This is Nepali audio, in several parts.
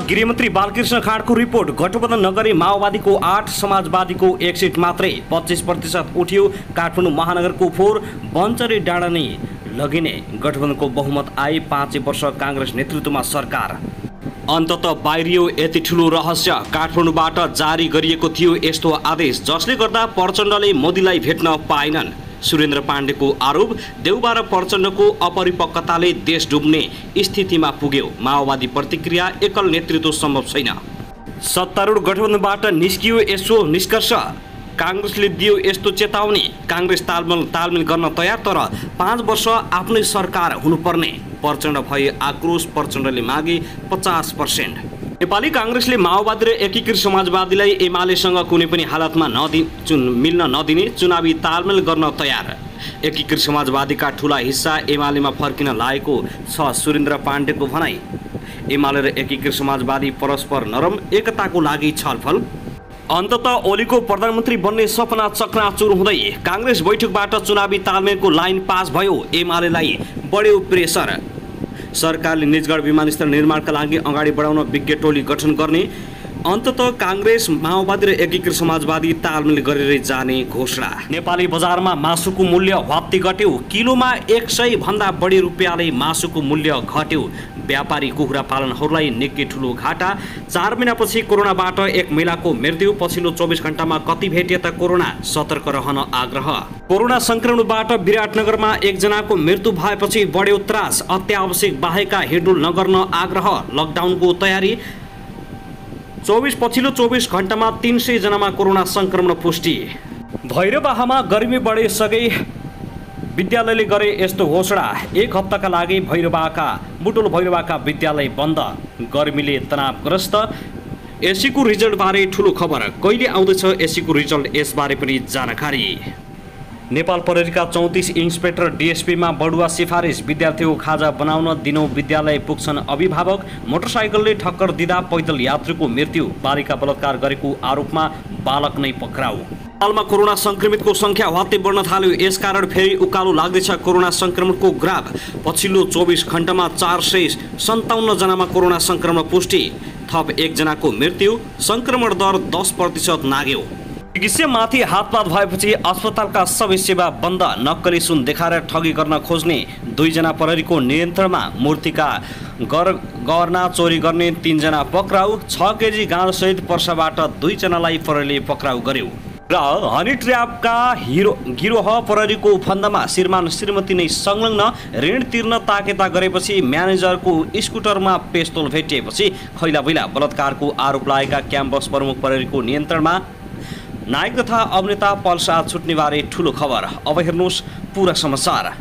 गृहमन्त्री बालकृष्ण खाँडको रिपोर्ट। गठबन्धन नगरी माओवादीको 8, समाजवादीको 1 सिट मात्रै, 25% उठ्यो। काठमाडौँ महानगरको फोहोर बन्चरी डाँडा नै लगिने। गठबन्धनको बहुमत आए। 5 वर्ष काङ्ग्रेस नेतृत्वमा सरकार। अन्ततः बाहिरियो यति ठुलो रहस्य। काठमाडौँबाट जारी गरिएको थियो यस्तो आदेश, जसले गर्दा प्रचण्डले मोदीलाई भेट्न पाएनन्। सुरेन्द्र पाण्डेको आरोप। देउबा र प्रचण्डको अपरिपक्वताले देश डुब्ने स्थितिमा पुग्यो। माओवादी प्रतिक्रिया। एकल नेतृत्व सम्भव छैन। सत्तारूढ गठबन्धनबाट निस्कियो यसो निष्कर्ष। काङ्ग्रेसले दियो यस्तो चेतावनी। काङ्ग्रेस तालमेल गर्न तयार, तर 5 वर्ष आफ्नै सरकार हुनुपर्ने। प्रचण्ड भए आक्रोश। प्रचण्डले मागे 50%। नेपाली काङ्ग्रेसले माओवादी र एकीकृत समाजवादीलाई एमालेसँग कुनै पनि हालतमा मिल्न नदिने चुनावी तालमेल गर्न तयार। एकीकृत समाजवादीका ठूला हिस्सा एमालेमा फर्किन लागेको छ सुरेन्द्र पाण्डेको भनाई। एमाले र एकीकृत समाजवादी परस्पर नरम, एकताको लागि छलफल। अन्ततः ओलीको प्रधानमन्त्री बन्ने सपना चकनाचुर हुँदै काङ्ग्रेस बैठकबाट चुनावी तालमेलको लाइन पास भयो। एमालेलाई बढ्यो प्रेसर। सरकारले निजगढ विमानस्थल निर्माणका लागि अगाडि बढाउन विज्ञ टोली गठन गर्ने। अन्ततः काङ्ग्रेस, माओवादी र एकीकृत समाजवादी तालमेल गरेर जाने घोषणा। नेपाली बजारमा मासुको मूल्य ह्वात्ती घट्यो। किलोमा 100 भन्दा बढी रुपियाँले मासुको मूल्य घट्यो। व्यापारी कुखुरा पालनहरूलाई निकै ठुलो घाटा। 4 महिनापछि कोरोनाबाट एक महिलाको मृत्यु। पछिल्लो 24 घण्टामा कति भेटिए त कोरोना? सतर्क रहन आग्रह। कोरोना संक्रमणबाट विराटनगरमा 1 जनाको मृत्यु भएपछि बढ्यो त्रास। अत्यावश्यक बाहेकका हिँडडुल नगर्न आग्रह। लकडाउनको तयारी। पछिल्लो 24 घण्टामा 300 जनामा कोरोना संक्रमण पुष्टि। भैरवाहामा गर्मी बढिसके विद्यालयले गरे यस्तो घोषणा। 1 हप्ताका लागि बुटोल भैरवाका विद्यालय बन्द। गर्मीले तनावग्रस्त। एससीको रिजल्टबारे ठुलो खबर। कहिले आउँदैछ एससीको रिजल्ट? यसबारे पनि जानकारी। नेपाल प्रहरीका 34 इन्सपेक्टर डिएसपीमा बढुवा सिफारिस। विद्यार्थीको खाजा बनाउन दिनौं विद्यालय पुग्छन् अभिभावक। मोटरसाइकलले ठक्कर दिँदा पैदल यात्रीको मृत्यु। बालिका बलात्कार गरेको आरोपमा बालक नै पक्राउ। नेपालमा कोरोना संक्रमितको संख्या ह्वात्तै बढ्न थाल्यो। यसकारण फेरि उकालो लाग्दैछ कोरोना संक्रमणको ग्राफ। पछिल्लो 24 घण्टामा 457 जनामा कोरोना संक्रमण पुष्टि। थप 1 जनाको मृत्यु। संक्रमण दर 10% नाग्यो। चिकित्सामाथि हातपात भएपछि अस्पतालका सबै सेवा बन्द। नक्कली सुन देखाएर ठगी गर्न खोज्ने 2 जना प्रहरीको नियन्त्रणमा। मूर्तिका गहना चोरी गर्ने 3 जना पक्राउ। 6 केजी गाँजासहित पर्साबाट 2 जनालाई प्रहरीले पक्राउ गर्यो। र हनी ट्र्यापका गिरोह प्रहरीको फन्दामा। श्रीमान श्रीमती नै संलग्न। ऋण तिर्न ताकेता गरेपछि म्यानेजरको स्कुटरमा पेस्तोल भेटिएपछि खैलाबैला। बलात्कारको आरोप लागेका क्याम्पस प्रमुख प्रहरीको नियन्त्रणमा। नायक तथा अभिनेता पल्सा छुट्नेबारे ठुलो खबर। अब हेर्नुहोस् पूरा समाचार।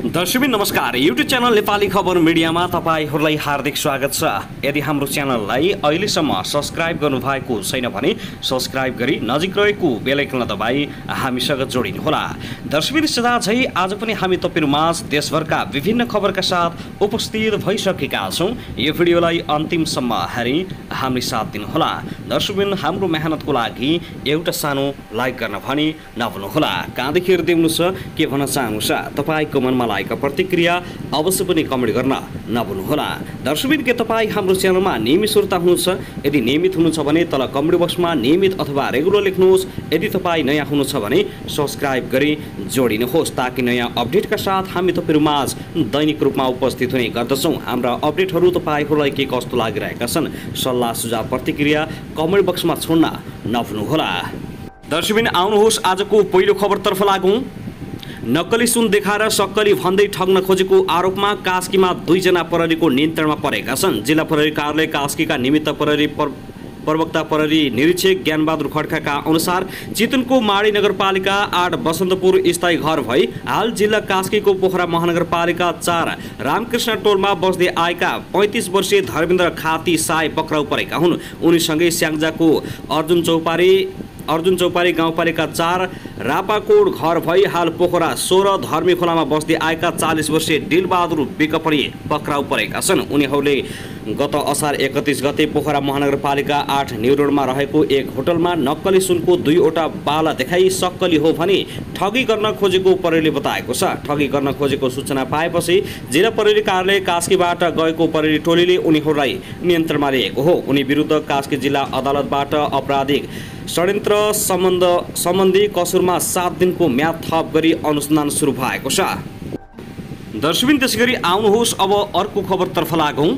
दर्शकबिन नमस्कार। युट्युब च्यानल नेपाली खबर मिडियामा तपाईहरूलाई हार्दिक स्वागत छ। यदि हाम्रो च्यानललाई अहिलेसम्म सब्स्क्राइब गर्नुभएको छैन भने सब्स्क्राइब गरी नजिक रहेको बेल आइकनलाई दबाई हामीसँग जोडिनुहोला। दर्शकबिन सदा झै आज पनि हामी तपाईहरुमाझ देशभरका विभिन्न खबरका साथ उपस्थित भइसकेका छौं। यो भिडियोलाई अन्तिमसम्म हेरी हामी साथ दिनुहोला। दर्शकबिन हाम्रो मेहनतको लागि एउटा सानो लाइक गर्न भनी नभुल्नुहोला। कहाँदेखि हेर्दै हुनुहुन्छ, के भन्न चाहनुहुन्छ, तपाईको मनमा प्रतिक्रिया अवश्य पनि कमेन्ट गर्न नभुल्नुहोला। दर्शकबिन के तपाईँ हाम्रो च्यानलमा नियमित श्रोता हुनुहुन्छ? यदि नियमित हुनुहुन्छ भने तल कमेन्ट बक्समा नियमित अथवा रेगुलर लेख्नुहोस्। यदि तपाईँ नयाँ हुनुहुन्छ भने सब्स्क्राइब गरी जोडिनुहोस्, ताकि नयाँ अपडेटका साथ हामी तपाईहरुमाझ दैनिक रूपमा उपस्थित हुने गर्दछौँ। हाम्रा अपडेटहरू तपाईहरूलाई के कस्तो लागिरहेका छन्, सल्लाह सुझाव प्रतिक्रिया कमेन्ट बक्समा छोड्न नभुल्नुहोला। दर्शकबिन आउनुहोस् आजको पहिलो खबरतर्फ लागौँ। नक्कली सुन देखाएर सक्कली भन्दै ठग्न खोजेको आरोपमा कास्कीमा 2 जना प्रहरीको नियन्त्रणमा परेका छन्। जिल्ला प्रहरी कार्यालय कास्कीका निमित्त प्रहरी प्रवक्ता प्रहरी निरीक्षक ज्ञानबहादुर खड्काका अनुसार चितवनको माडी नगरपालिका 8 बसन्तपुर स्थायी घर भई हाल जिल्ला कास्कीको पोखरा महानगरपालिका 4 रामकृष्ण टोलमा बस्दै आएका 35 वर्षीय धर्मेन्द्र खाती साई पक्राउ परेका हुन्। उनीसँगै स्याङ्जाको अर्जुन चौपारी गाउँपालिका 4 रापाकोट घर भई हाल पोखरा 16 धर्मी खोलामा बस्दै आएका 40 वर्षीय दिलबहादुर विक पनि पक्राउ परेका छन्। उनीहरूले गत असार 31 गते पोखरा महानगरपालिका 8 न्यू रोडमा रहेको एक होटलमा नक्कली सुनको 2वटा बाला देखाई सक्कली हो भने ठगी गर्न खोजेको प्रहरीले बताएको छ। ठगी गर्न खोजेको सूचना पाएपछि जिल्ला प्रहरी कार्यालय कास्कीबाट गएको प्रहरी टोलीले उनीहरूलाई नियन्त्रणमा लिएको हो। उनी विरुद्ध कास्की जिल्ला अदालतबाट आपराधिक षड्यन्त्र सम्बन्धी कसुरमा 7 दिनको म्याद थप गरी अनुसन्धान सुरु भएको छ। दर्शकबिन त्यसैगरी आउनुहोस् अब अर्को खबरतर्फ लागौँ।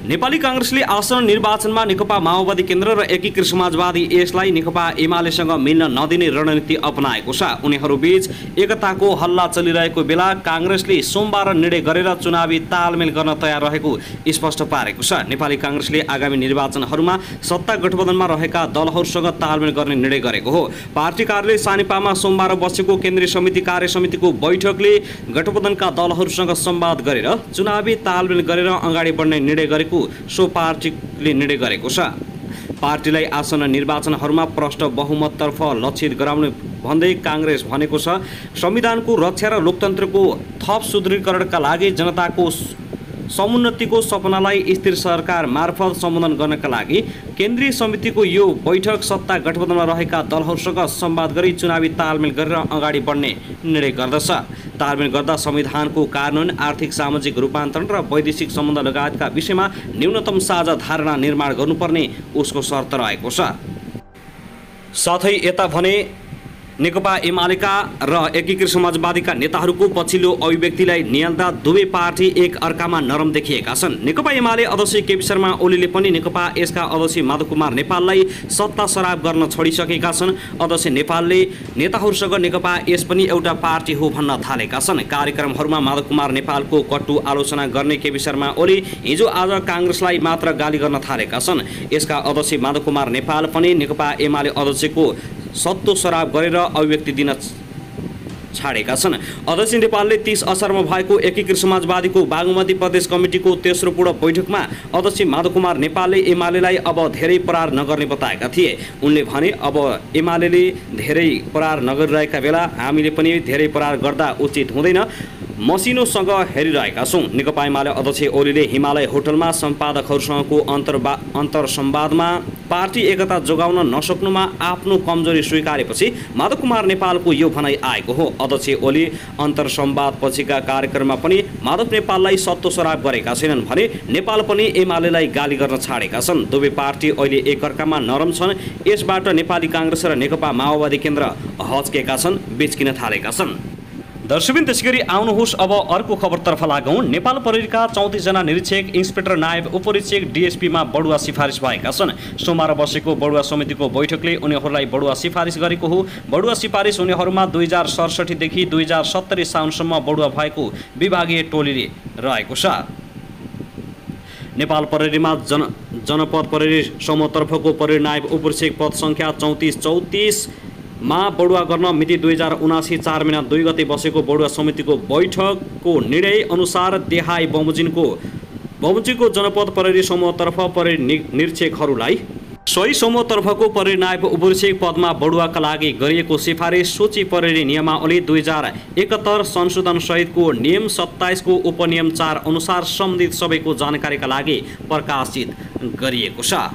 नेपाली कांग्रेसले आसन निर्वाचनमा नेकपा माओवादी केन्द्र र एकीकृत समाजवादी यसलाई नेकपा एमालेसँग मिल्न नदिने रणनीति अपनाएको छ। उनीहरूबीच एकताको हल्ला चलिरहेको बेला कांग्रेसले सोमबार निर्णय गरेर चुनावी तालमेल गर्न तयार रहेको स्पष्ट पारेको छ। नेपाली कांग्रेसले आगामी निर्वाचनहरूमा सत्ता गठबन्धनमा रहेका दलहरूसँग तालमेल गर्ने निर्णय गरेको हो। पार्टी कार्यालय सानेपामा सोमबार बसेको केन्द्रीय समिति कार्य समितिको बैठकले गठबन्धनका दलहरूसँग संवाद गरेर चुनावी तालमेल गरेर अगाडि बढ्ने निर्णय गरेको सो पार्टीले निर्णय गरेको छ। पार्टीलाई आसन्न निर्वाचनहरूमा प्रष्ट बहुमततर्फ लक्षित गराउने भन्दै कांग्रेस भनेको छ संविधानको रक्षा र लोकतन्त्रको थप सुदृढीकरणका लागि जनताको समुन्नतिको सपनालाई स्थिर सरकार मार्फत सम्बोधन गर्नका लागि केन्द्रीय समितिको यो बैठक सत्ता गठबन्धनमा रहेका दलहरूसँग संवाद गरी चुनावी तालमेल गरेर अगाडि बढ्ने निर्णय गर्दछ। तालमेल गर्दा संविधानको कार्यान्वयन, आर्थिक सामाजिक रूपान्तरण र वैदेशिक सम्बन्ध लगायतका विषयमा न्यूनतम साझा धारणा निर्माण गर्नुपर्ने उसको शर्त रहेको छ। साथै यता भने नेकपा एमालेका र एकीकृत समाजवादीका नेताहरूको पछिल्लो अभिव्यक्तिलाई नियाल्दा दुवै पार्टी एक अर्कामा नरम देखिएका छन्। नेकपा एमाले अध्यक्ष केपी शर्मा ओलीले पनि नेकपा यसका अध्यक्ष माधव कुमार नेपाललाई सत्ता सराप गर्न छोडिसकेका छन्। अध्यक्ष नेपालले नेताहरूसँग नेकपा यस पनि एउटा पार्टी हो भन्न थालेका छन्। कार्यक्रमहरूमा माधव कुमार नेपालको कटु आलोचना गर्ने केपी शर्मा ओली हिजो आज कांग्रेसलाई मात्र गाली गर्न थालेका छन्। यसका अध्यक्ष माधव कुमार नेपाल पनि नेकपा एमाले अध्यक्षको सत्तो सराप गरेर अभिव्यक्ति दिन छाडेका छन्। अध्यक्ष नेपालले 30 असारमा भएको एकीकृत समाजवादीको बागमती प्रदेश कमिटीको तेस्रो पूर्ण बैठकमा अध्यक्ष माधव कुमार नेपालले एमालेलाई अब धेरै प्रहार नगर्ने बताएका थिए। उनले भने अब एमालेले धेरै प्रहार नगरिरहेका बेला हामीले पनि धेरै प्रहार गर्दा उचित हुँदैन, मसिनोसँग हेरिरहेका छौँ। नेकपा एमाले अध्यक्ष ओलीले हिमालय होटलमा सम्पादकहरूसँगको अन्तरसंवादमा पार्टी एकता जोगाउन नसक्नुमा आफ्नो कमजोरी स्वीकारेपछि माधव कुमार नेपालको यो भनाइ आएको हो। अध्यक्ष ओली अन्तरसंवाद पछिका कार्यक्रममा पनि माधव नेपाललाई सत्तो सराप गरेका छैनन् भने नेपाल पनि एमालेलाई गाली गर्न छाडेका छन्। दुवै पार्टी अहिले एकअर्कामा नरम छन्। यसबाट नेपाली कांग्रेस र नेकपा माओवादी केन्द्र हच्केका छन्, बेच्किन थालेका छन्। दर्शकबिन त्यसैगरी आउनुहोस् अब अर्को खबरतर्फ लागौँ। नेपाल प्रहरीका 34 जना निरीक्षक, इन्सपेक्टर, नायब उपरीक्षक, डीएसपीमा बढुवा सिफारिस भएका छन्। सोमबार बसेको बढुवा समितिको बैठकले उनीहरूलाई बढुवा सिफारिस गरेको हो। बढुवा सिफारिस उनीहरूमा 2067 देखि 2070 साउनसम्म बढुवा भएको विभागीय टोलीले रहेको छ। नेपाल प्रहरीमा जनपद प्रहरी समूहतर्फको प्रहरी नायब उपरीक्षक पद संख्या 3434 मा बढुवा गर्न मिति 2079 4 महिना 2 गते बसेको बढुवा समितिको बैठकको निर्णय अनुसार देहाई बमोजिमको जनपद प्रहरी समूहतर्फ प्रहरी निरीक्षकहरूलाई सोही समूहतर्फको प्रहरी नायब उपरीक्षक पदमा बढुवाका लागि गरिएको सिफारिस सूची प्रहरी नियमावली 2071 संशोधन सहितको नियम 27 को उपनियम 4 अनुसार सम्बन्धित सबैको जानकारीका लागि प्रकाशित गरिएको छ।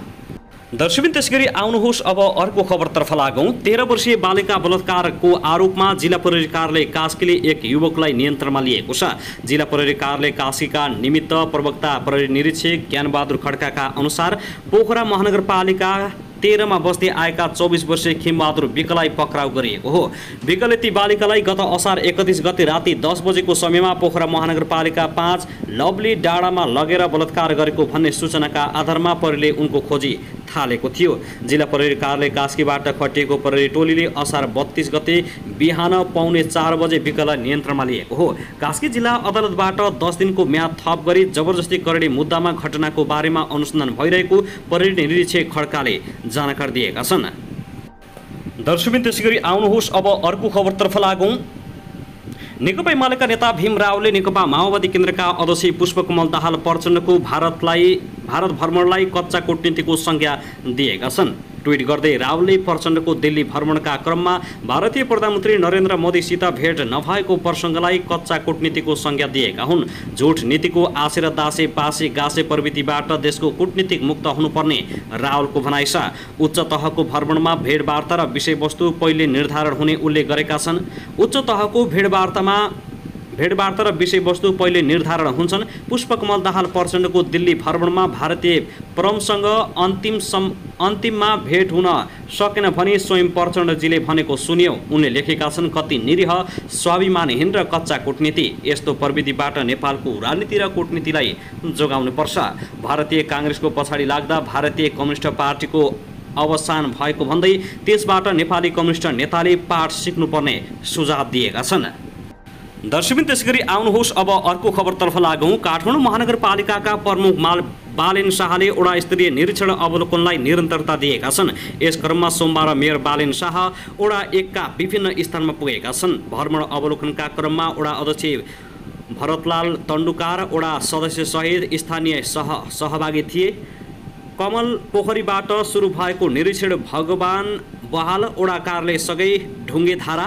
दर्शकबिन त्यसैगरी आउनुहोस् अब अर्को खबरतर्फ लागौँ। 13 वर्षीय बालिका बलात्कारको आरोपमा जिल्ला प्रहरी कार्यालय कास्कीले एक युवकलाई नियन्त्रणमा लिएको छ। जिल्ला प्रहरी कार्यालय कास्कीका निमित्त प्रवक्ता प्रहरी निरीक्षक ज्ञानबहादुर खड्काका अनुसार पोखरा महानगरपालिका 13 मा बस्दै आएका 24 वर्षीय खिमबहादुर विकलाई पक्राउ गरिएको हो। विकले ती बालिकालाई गत असार 31 गते राति 10 बजेको समयमा पोखरा महानगरपालिका 5 लवली डाँडामा लगेर बलात्कार गरेको भन्ने सूचनाका आधारमा प्रहरीले उनको खोजी थालेको थियो। जिल्ला प्रहरी कार्यालय कास्कीबाट खटिएको प्रहरी टोलीले असार 32 गते बिहान पौने 4 बजे विकलाई नियन्त्रणमा लिएको हो। कास्की जिल्ला अदालतबाट 10 दिनको म्याद थप गरी जबरजस्ती गर्ने मुद्दामा घटनाको बारेमा अनुसन्धान भइरहेको प्रहरी निरीक्षक खड्काले जानकारी दिएका छन्। दर्शकबिन त्यसैगरी आउनुहोस् अब अर्को खबरतर्फ लागौँ। नेकपा एमालेका नेता भीम रावले नेकपा माओवादी केन्द्रका अध्यक्ष पुष्पकमल दाहाल प्रचण्डको भारत भ्रमणलाई कच्चा कूटनीतिको संज्ञा दिएका छन्। ट्विट गर्दै राहुलले प्रचण्डको दिल्ली भ्रमणका क्रममा भारतीय प्रधानमन्त्री नरेन्द्र मोदीसित भेट नभएको प्रसङ्गलाई कच्चा कूटनीतिको संज्ञा दिएका हुन्। झुट नीतिको आशे र दासे पासे गासे प्रवृत्तिबाट देशको कूटनीतिक मुक्त हुनुपर्ने राहुलको भनाइ छ। उच्च तहको भ्रमणमा भेटवार्ता र विषयवस्तु पहिले निर्धारण हुने उल्लेख गरेका छन्। उच्च तहको भेटवार्ता र विषयवस्तु पहिले निर्धारण हुन्छन्। पुष्पकमल दाहाल प्रचण्डको दिल्ली भ्रमणमा भारतीय परमसँग अन्तिममा भेट हुन सकेन भनी स्वयं प्रचण्डजीले भनेको सुन्यो। उनले लेखेका छन्, कति निरीह, स्वाभिमानहीन र कच्चा कूटनीति। यस्तो प्रविधिबाट नेपालको राजनीति र कूटनीतिलाई जोगाउनुपर्छ। भारतीय काङ्ग्रेसको पछाडि लाग्दा भारतीय कम्युनिस्ट पार्टीको अवसान भएको भन्दै त्यसबाट नेपाली कम्युनिस्ट नेताले पाठ सिक्नुपर्ने सुझाव दिएका छन्। दर्शकबिन त्यसैगरी आउनुहोस् अब अर्को खबरतर्फ लागौँ। काठमाडौँ महानगरपालिकाका प्रमुख बालेन शाहले वडा स्तरीय निरीक्षण अवलोकनलाई निरन्तरता दिएका छन्। यस क्रममा सोमबार मेयर बालेन शाह वडा 1 का विभिन्न स्थानमा पुगेका छन्। भ्रमण अवलोकनका क्रममा वडा अध्यक्ष भरतलाल तण्डुकार, वडा सदस्य सहित स्थानीय सहभागी थिए। कमल पोखरीबाट सुरु भएको निरीक्षण भगवान बहाल, वडा कार्यालय सगै ढुङ्गेधारा,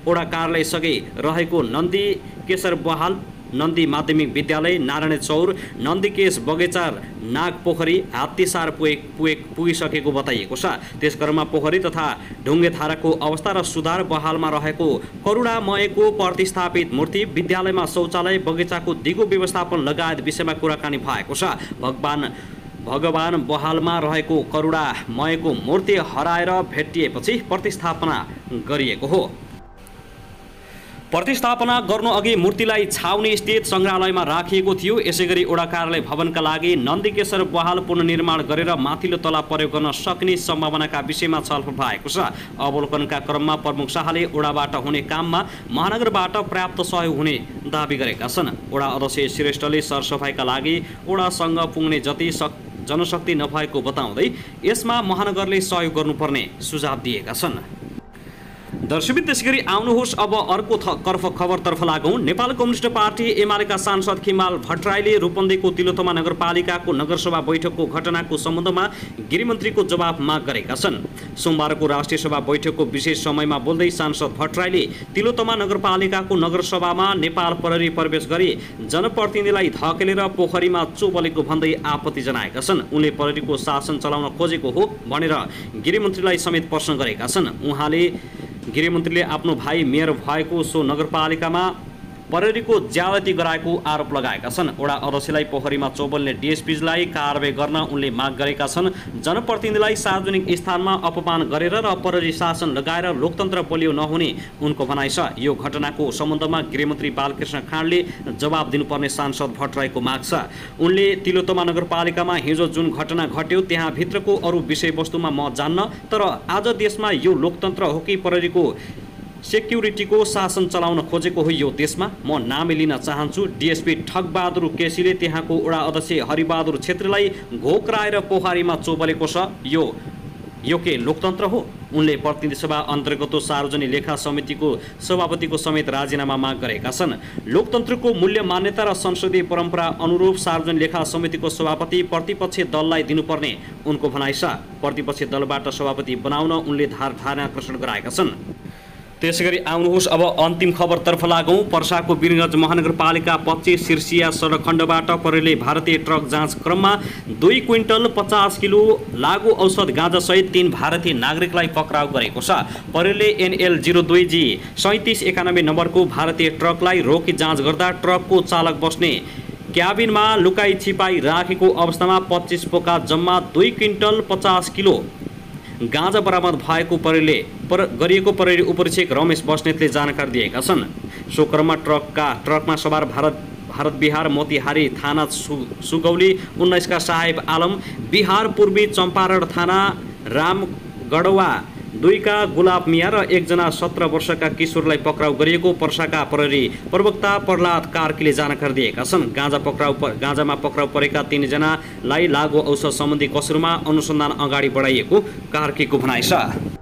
वडा कार्यालय सगै रहेको नन्दी केशर बहाल, नन्दी माध्यमिक विद्यालय, नारायण चौर, नन्दीकेश बगैँचा, नाग पोखरी, हात्तीसार पुगिसकेको बताइएको छ। त्यसक्रममा पोखरी तथा ढुङ्गेधाराको अवस्था र सुधार, बहालमा रहेको करुणामयको प्रतिस्थापित मूर्ति, विद्यालयमा शौचालय, बगैँचाको दिगो व्यवस्थापन लगायत विषयमा कुराकानी भएको छ। भगवान बहालमा रहेको करुणामयको मूर्ति हराएर भेटिएपछि प्रतिस्थापना गरिएको हो। प्रतिस्थापना गर्नुअघि मूर्तिलाई छाउनी स्थित सङ्ग्रहालयमा राखिएको थियो। यसैगरी वडा कार्यालय भवनका लागि नन्दीकेशर बहाल पुनर्निर्माण गरेर माथिल्लो तला प्रयोग गर्न सक्ने सम्भावनाका विषयमा छलफल भएको छ। अवलोकनका क्रममा प्रमुख शाहले वडाबाट हुने काममा महानगरबाट पर्याप्त सहयोग हुने दावी गरेका छन्। वडा अध्यक्ष श्रेष्ठले सरसफाइका लागि वडासँग पुग्ने जति जनशक्ति नभएको बताउँदै यसमा महानगरले सहयोग गर्नुपर्ने सुझाव दिएका छन्। दर्शकबिन त्यसैगरी आउनुहोस् अब अर्को खबरतर्फ लागौँ। नेपाल कम्युनिस्ट पार्टी एमालेका सांसद खिमाल भट्टराईले रूपन्देहीको तिलोत्तमा नगरपालिकाको नगरसभा बैठकको घटनाको सम्बन्धमा गृहमन्त्रीको जवाफ माग गरेका छन्। सोमबारको राष्ट्रिय सभा बैठकको विशेष समयमा बोल्दै सांसद भट्टराईले तिलोत्तमा नगरपालिकाको नगरसभामा नेपाल प्रहरी प्रवेश गरी जनप्रतिनिधिलाई धकेलेर पोखरीमा चोबलेको भन्दै आपत्ति जनाएका छन्। उनले प्रहरीको शासन चलाउन खोजेको हो भनेर गृहमन्त्रीलाई समेत प्रश्न गरेका छन्। गृहमन्त्रीले आफ्नो भाइ मेयर भएको सो नगरपालिकामा प्रहरीको ज्यादती गराएको आरोप लगाएका छन्। वडा अध्यक्षलाई पोखरीमा चौबल्ने डिएसपीलाई कारबाही गर्न उनले माग गरेका छन्। जनप्रतिनिधिलाई सार्वजनिक स्थानमा अपमान गरेर र प्रहरी शासन लगाएर लोकतन्त्र बलियो नहुने उनको भनाइ छ। यो घटनाको सम्बन्धमा गृहमन्त्री बालकृष्ण खाँडले जवाब दिनुपर्ने सांसद भट्टराईको माग छ। उनले तिलोत्तमा नगरपालिकामा हिजो जुन घटना घट्यो त्यहाँ भित्रको अरू विषयवस्तुमा म जान्न, तर आज देशमा यो लोकतन्त्र हो कि प्रहरीको सेक्युरिटीको शासन चलाउन खोजेको हो यो देशमा, म नाम लिन चाहन्छु। डिएसपी ठगबहादुर केसीले त्यहाँको वडा अध्यक्ष हरिबहादुर छेत्रीलाई घोक्राएर पोखरीमा चोबलेको छ। यो के लोकतन्त्र हो? उनले प्रतिनिधि सभा अन्तर्गत सार्वजनिक लेखा समितिको सभापतिको समेत राजीनामा माग गरेका छन्। लोकतन्त्रको मूल्य मान्यता र संसदीय परम्परा अनुरूप सार्वजनिक लेखा समितिको सभापति प्रतिपक्षी दललाई दिनुपर्ने उनको भनाइ छ। प्रतिपक्षी दलबाट सभापति बनाउन उनले ध्यानाकर्षण गराएका छन्। त्यसैगरी आउनुहोस् अब अन्तिम खबरतर्फ लागौँ। पर्साको वीरगञ्ज महानगरपालिका 25 शीर्षिया सडक खण्डबाट प्रहरीले भारतीय ट्रक जाँच क्रममा 2 क्विन्टल 50 किलो लागु औषध गाँजासहित 3 भारतीय नागरिकलाई पक्राउ गरेको छ। प्रहरीले NL 02G 3791 नम्बरको भारतीय ट्रकलाई रोकी जाँच गर्दा ट्रकको चालक बस्ने क्याबिनमा लुकाई छिपाई राखेको अवस्थामा 25 पोका जम्मा 2 क्विन्टल 50 किलो गाँजा बरामद भएको गरिएको प्रहरी उपरीक्षक रमेश बस्नेतले जानकारी दिएका छन्। सो क्रममा ट्रकमा सवार भारत बिहार मोतिहारी थाना सुगौली 19 का साहेब आलम, बिहार पूर्वी चम्पारण थाना रामगढवा 2 का गुलाब मिया र 1 जना 17 वर्षका किशोरलाई पक्राउ गरिएको पर्साका प्रहरी प्रवक्ता प्रहलाद कार्कीले जानकारी दिएका छन्। गाँजामा पक्राउ परेका 3 जनालाई लागु औषध सम्बन्धी कसुरमा अनुसन्धान अगाडि बढाइएको कार्कीको भनाइ छ।